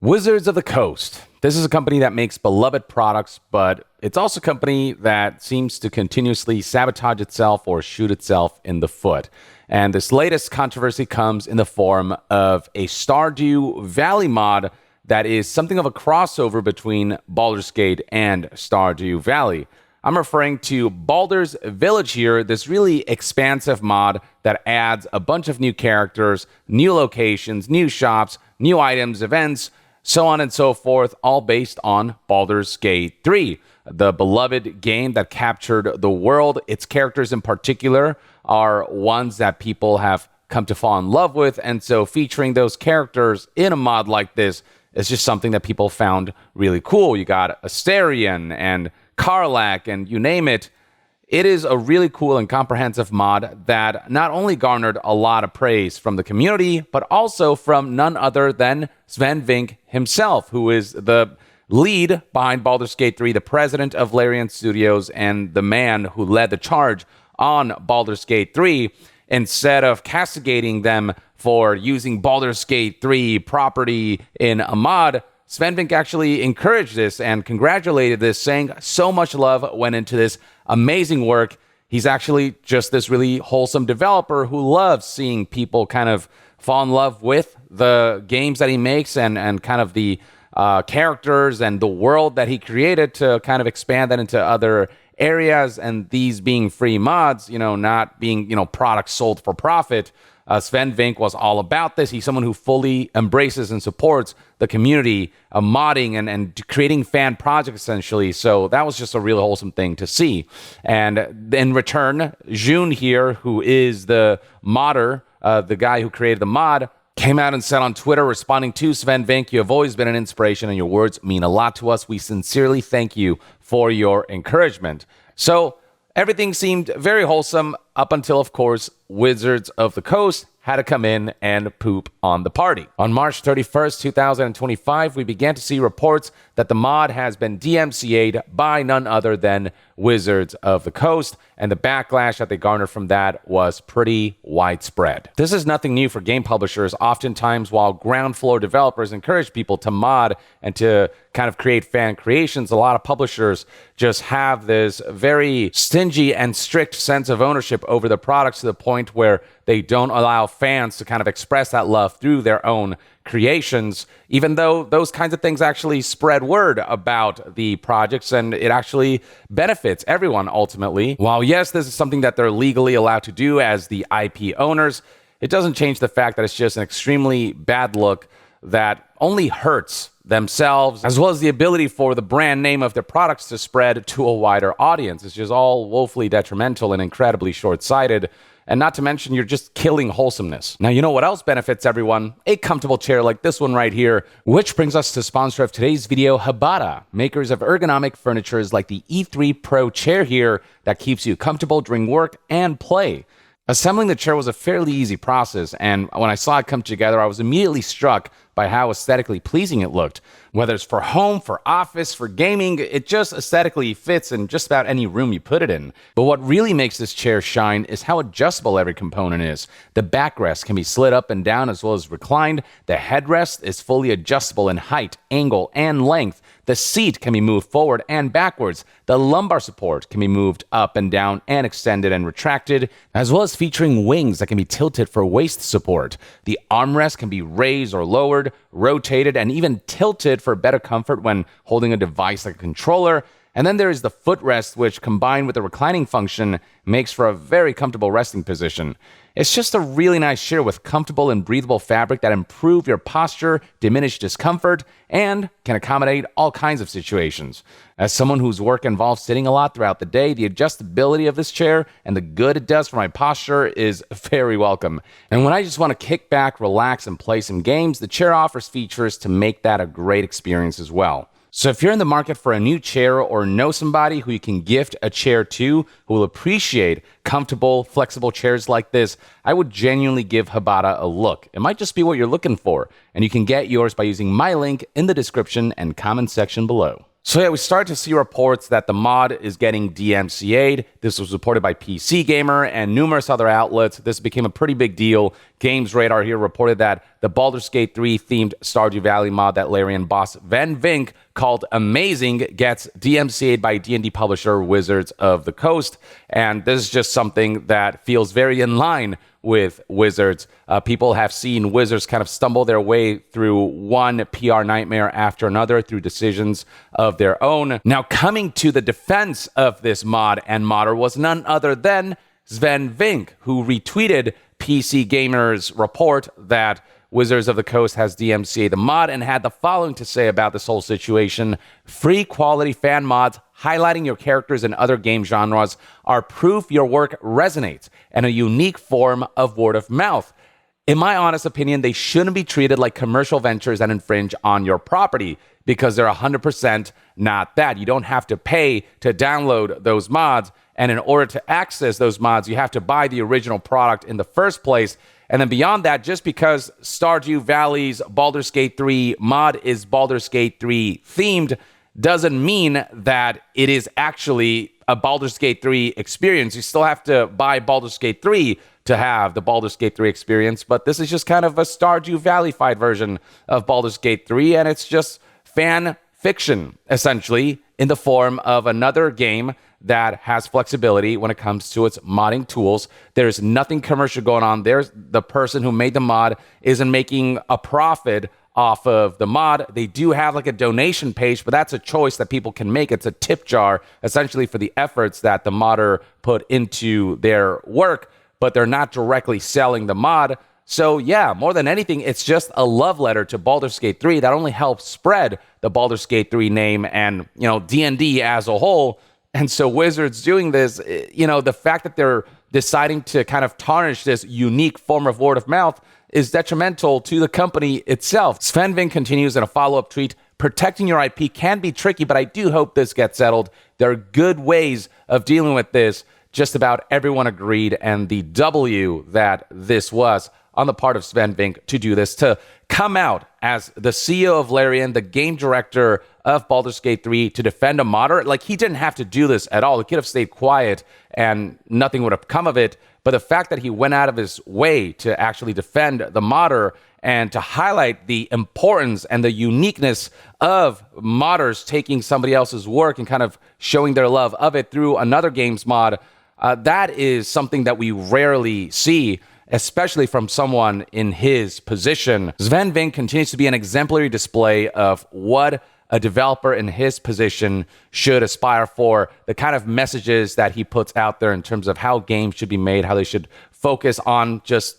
Wizards of the Coast. This is a company that makes beloved products, but it's also a company that seems to continuously sabotage itself or shoot itself in the foot. And this latest controversy comes in the form of a Stardew Valley mod that is something of a crossover between Baldur's Gate and Stardew Valley. I'm referring to Baldur's Village here, this really expansive mod that adds a bunch of new characters, new locations, new shops, new items, events, so on and so forth, all based on Baldur's Gate 3, the beloved game that captured the world. Its characters in particular are ones that people have come to fall in love with, and so featuring those characters in a mod like this is just something that people found really cool. You got Astarion and Karlach and you name it. It is a really cool and comprehensive mod that not only garnered a lot of praise from the community, but also from none other than Swen himself, who is the lead behind Baldur's Gate 3, the president of Larian Studios, and the man who led the charge on Baldur's Gate 3. Instead of castigating them for using Baldur's Gate 3 property in a mod, Swen actually encouraged this and congratulated this, saying so much love went into this amazing work. He's actually just this really wholesome developer who loves seeing people kind of fall in love with the games that he makes and kind of the characters and the world that he created to kind of expand that into other areas. And these being free mods, not being, products sold for profit. Swen was all about this. He's someone who fully embraces and supports the community, modding and creating fan projects, essentially. So that was just a really wholesome thing to see. And in return, June here, who is the modder, the guy who created the mod, came out and said on Twitter, responding to Swen, you have always been an inspiration and your words mean a lot to us. We sincerely thank you for your encouragement. So everything seemed very wholesome up until, of course, Wizards of the Coast had to come in and poop on the party. On March 31st, 2025, we began to see reports that the mod has been DMCA'd by none other than Wizards of the Coast, and the backlash that they garnered from that was pretty widespread. This is nothing new for game publishers. Oftentimes, while ground floor developers encourage people to mod and to kind of create fan creations, a lot of publishers just have this very stingy and strict sense of ownership over the products to the point where they don't allow fans to kind of express that love through their own creations, even though those kinds of things actually spread word about the projects and it actually benefits everyone ultimately. While yes, this is something that they're legally allowed to do as the IP owners, it doesn't change the fact that it's just an extremely bad look that only hurts themselves, as well as the ability for the brand name of their products to spread to a wider audience. It's just all woefully detrimental and incredibly short-sighted. And not to mention, you're just killing wholesomeness. Now, you know what else benefits everyone? A comfortable chair like this one right here, which brings us to the sponsor of today's video, Hbada, makers of ergonomic furnitures like the E3 Pro chair here that keeps you comfortable during work and play. Assembling the chair was a fairly easy process, and when I saw it come together, I was immediately struck by how aesthetically pleasing it looked. Whether it's for home, for office, for gaming, it just aesthetically fits in just about any room you put it in. But what really makes this chair shine is how adjustable every component is. The backrest can be slid up and down as well as reclined. The headrest is fully adjustable in height, angle, and length. The seat can be moved forward and backwards. The lumbar support can be moved up and down and extended and retracted, as well as featuring wings that can be tilted for waist support. The armrest can be raised or lowered, rotated, and even tilted for better comfort when holding a device like a controller. And then there is the footrest, which combined with the reclining function makes for a very comfortable resting position. It's just a really nice chair with comfortable and breathable fabric that improve your posture, diminish discomfort, and can accommodate all kinds of situations. As someone whose work involves sitting a lot throughout the day, the adjustability of this chair and the good it does for my posture is very welcome. And when I just want to kick back, relax, and play some games, the chair offers features to make that a great experience as well. So if you're in the market for a new chair or know somebody who you can gift a chair to who will appreciate comfortable, flexible chairs like this, I would genuinely give Hbada a look. It might just be what you're looking for, and you can get yours by using my link in the description and comment section below. So yeah, we started to see reports that the mod is getting DMCA'd. This was reported by PC Gamer and numerous other outlets. This became a pretty big deal. Games Radar here reported that the Baldur's Gate 3 themed Stardew Valley mod that Larian boss Vincke called Amazing gets DMCA'd by D&D publisher Wizards of the Coast. And this is just something that feels very in line with Wizards. People have seen Wizards kind of stumble their way through one PR nightmare after another through decisions of their own. Now, coming to the defense of this mod and modder was none other than Vincke, who retweeted PC Gamer's report that Wizards of the Coast has DMCA the mod and had the following to say about this whole situation. Free quality fan mods highlighting your characters in other game genres are proof your work resonates and a unique form of word of mouth. In my honest opinion, they shouldn't be treated like commercial ventures that infringe on your property because they're 100% not that. You don't have to pay to download those mods, and in order to access those mods, you have to buy the original product in the first place. And then beyond that, just because Stardew Valley's Baldur's Gate 3 mod is Baldur's Gate 3 themed doesn't mean that it is actually a Baldur's Gate 3 experience. You still have to buy Baldur's Gate 3 to have the Baldur's Gate 3 experience, but this is just kind of a Stardew Valley-fied version of Baldur's Gate 3, and it's just fan fiction, essentially, in the form of another game that has flexibility when it comes to its modding tools. There's nothing commercial going on. There's the person who made the mod isn't making a profit off of the mod. They do have like a donation page, but that's a choice that people can make. It's a tip jar, essentially, for the efforts that the modder put into their work, but they're not directly selling the mod. So yeah, more than anything, it's just a love letter to Baldur's Gate 3 that only helps spread the Baldur's Gate 3 name and, D&D as a whole. And so Wizards doing this, the fact that they're deciding to kind of tarnish this unique form of word of mouth is detrimental to the company itself. Vincke continues in a follow-up tweet, protecting your IP can be tricky, but I do hope this gets settled. There are good ways of dealing with this. Just about everyone agreed, and the W that this was on the part of Vincke to do this, to come out as the CEO of Larian, the game director of Baldur's Gate 3, to defend a modder. Like, he didn't have to do this at all. He could have stayed quiet and nothing would have come of it. But the fact that he went out of his way to actually defend the modder and to highlight the importance and the uniqueness of modders taking somebody else's work and kind of showing their love of it through another game's mod, that is something that we rarely see, especially from someone in his position. Vincke continues to be an exemplary display of what a developer in his position should aspire for, the kind of messages that he puts out there in terms of how games should be made, how they should focus on just,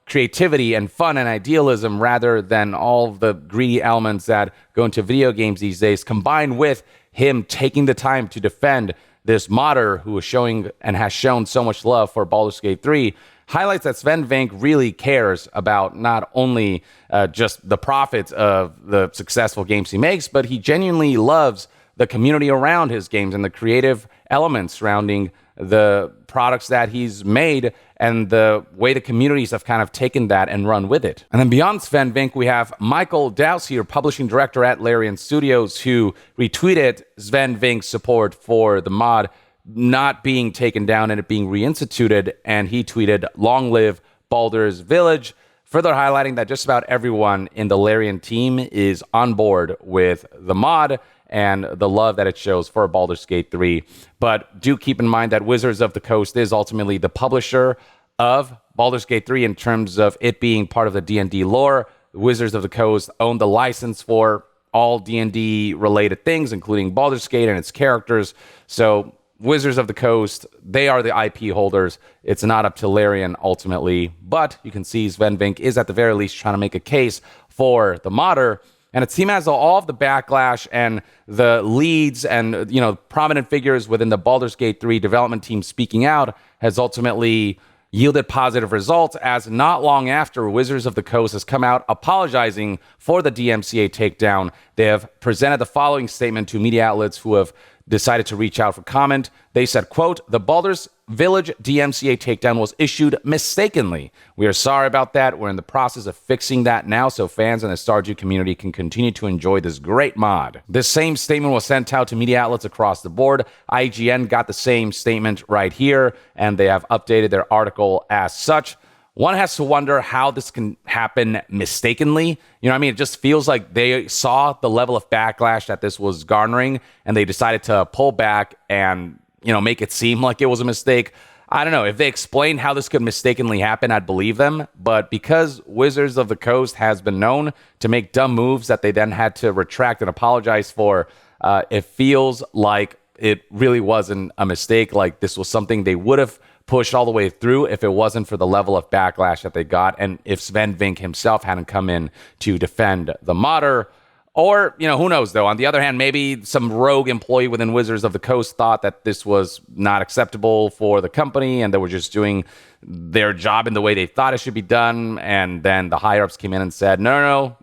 creativity and fun and idealism rather than all the greedy elements that go into video games these days, combined with him taking the time to defend this modder who is showing and has shown so much love for Baldur's Gate 3, highlights that Vincke really cares about not only just the profits of the successful games he makes, but he genuinely loves the community around his games and the creative elements surrounding the products that he's made and the way the communities have kind of taken that and run with it. And then beyond Vincke, we have Michael Dowse here, publishing director at Larian Studios, who retweeted Vincke's support for the mod not being taken down and it being reinstituted, and he tweeted, "Long live Baldur's Village," further highlighting that just about everyone in the Larian team is on board with the mod and the love that it shows for Baldur's Gate 3. But do keep in mind that Wizards of the Coast is ultimately the publisher of Baldur's Gate 3 in terms of it being part of the D&D lore. Wizards of the Coast own the license for all D&D related things, including Baldur's Gate and its characters. So Wizards of the Coast, they are the IP holders. It's not up to Larian ultimately, but you can see Vincke is at the very least trying to make a case for the modder. And it seems as though all of the backlash and the leads and, prominent figures within the Baldur's Gate 3 development team speaking out has ultimately yielded positive results, as not long after Wizards of the Coast has come out apologizing for the DMCA takedown, they have presented the following statement to media outlets who have decided to reach out for comment. They said, quote, "The Baldur's Village DMCA takedown was issued mistakenly. We are sorry about that. We're in the process of fixing that now so fans in the Stardew community can continue to enjoy this great mod. This same statement was sent out to media outlets across the board. IGN got the same statement right here, and they have updated their article as such. One has to wonder how this can happen mistakenly. You know what I mean? It just feels like they saw the level of backlash that this was garnering, and they decided to pull back and, make it seem like it was a mistake. I don't know. If they explained how this could mistakenly happen, I'd believe them. But because Wizards of the Coast has been known to make dumb moves that they then had to retract and apologize for, it feels like it really wasn't a mistake. Like this was something they would have pushed all the way through if it wasn't for the level of backlash that they got, and if Swen himself hadn't come in to defend the modder. Or, who knows, though. On the other hand, maybe some rogue employee within Wizards of the Coast thought that this was not acceptable for the company and they were just doing their job in the way they thought it should be done. And then the higher-ups came in and said, no,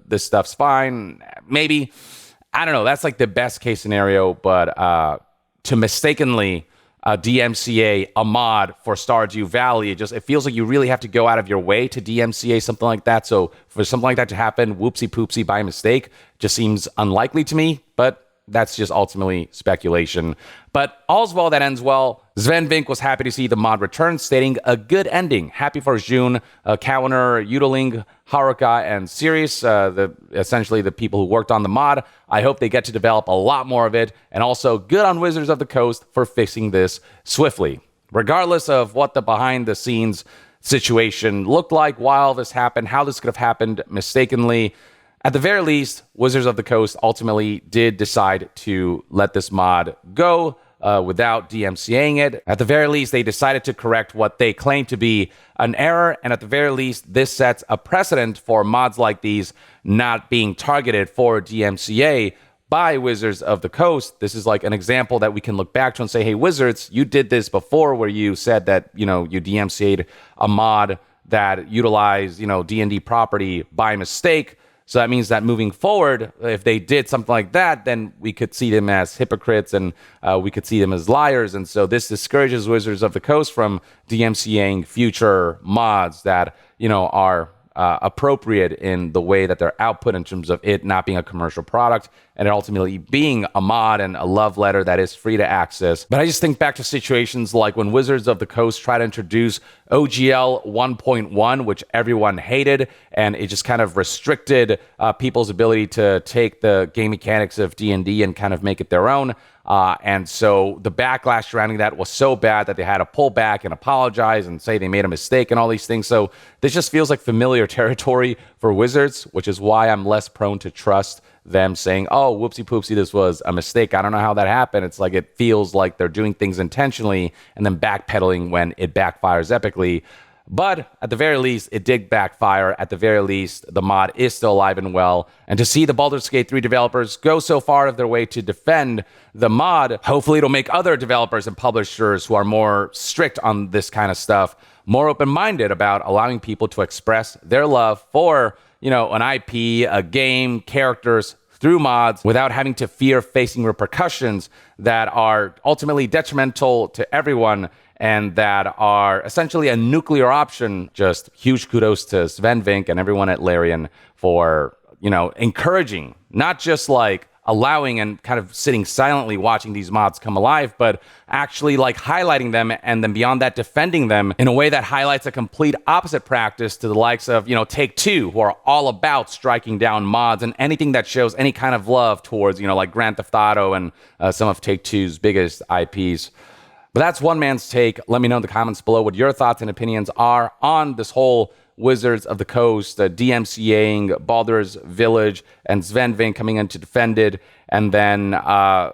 this stuff's fine. Maybe. I don't know. That's like the best case scenario. But to mistakenly DMCA a mod for Stardew Valley, it feels like you really have to go out of your way to DMCA something like that. So for something like that to happen whoopsie poopsie by mistake just seems unlikely to me, but that's just ultimately speculation. But all's well that ends well. Swen was happy to see the mod return, stating a good ending. Happy for June, Kawaner, Yudeling, Haruka, and Sirius, essentially the people who worked on the mod. I hope they get to develop a lot more of it. And also good on Wizards of the Coast for fixing this swiftly. Regardless of what the behind-the-scenes situation looked like while this happened, how this could have happened mistakenly, at the very least, Wizards of the Coast ultimately did decide to let this mod go without DMCAing it. At the very least, they decided to correct what they claim to be an error, and at the very least, this sets a precedent for mods like these not being targeted for DMCA by Wizards of the Coast. This is like an example that we can look back to and say, hey, Wizards, you did this before where you said that, you DMCA'd a mod that utilized, D&D property by mistake. So that means that moving forward, if they did something like that, then we could see them as hypocrites and we could see them as liars. And so this discourages Wizards of the Coast from DMCAing future mods that, are appropriate in the way that they're output in terms of it not being a commercial product and it ultimately being a mod and a love letter that is free to access. But I just think back to situations like when Wizards of the Coast tried to introduce OGL 1.1, which everyone hated, and it just kind of restricted people's ability to take the game mechanics of D&D and kind of make it their own. And so the backlash surrounding that was so bad that they had to pull back and apologize and say they made a mistake and all these things. So this just feels like familiar territory for Wizards, which is why I'm less prone to trust them saying, oh, whoopsie poopsie, this was a mistake. I don't know how that happened. It's like it feels like they're doing things intentionally and then backpedaling when it backfires epically. But at the very least, it did backfire. At the very least, the mod is still alive and well. And to see the Baldur's Gate 3 developers go so far out of their way to defend the mod, hopefully it'll make other developers and publishers who are more strict on this kind of stuff more open-minded about allowing people to express their love for, an IP, a game, characters, through mods without having to fear facing repercussions that are ultimately detrimental to everyone and that are essentially a nuclear option. Just huge kudos to Swen and everyone at Larian for, encouraging, not just like allowing and kind of sitting silently watching these mods come alive, but actually like highlighting them and then beyond that defending them in a way that highlights a complete opposite practice to the likes of, Take-Two, who are all about striking down mods and anything that shows any kind of love towards, like Grand Theft Auto and some of Take-Two's biggest IPs. But that's one man's take. Let me know in the comments below what your thoughts and opinions are on this whole Wizards of the Coast, DMCAing Baldur's Village, and Swen coming in to defend it, and then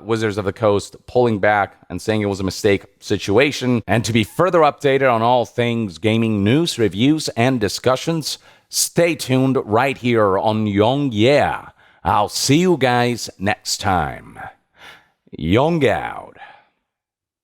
Wizards of the Coast pulling back and saying it was a mistake situation. And to be further updated on all things gaming news, reviews, and discussions, stay tuned right here on Young Yeah. I'll see you guys next time. Young out.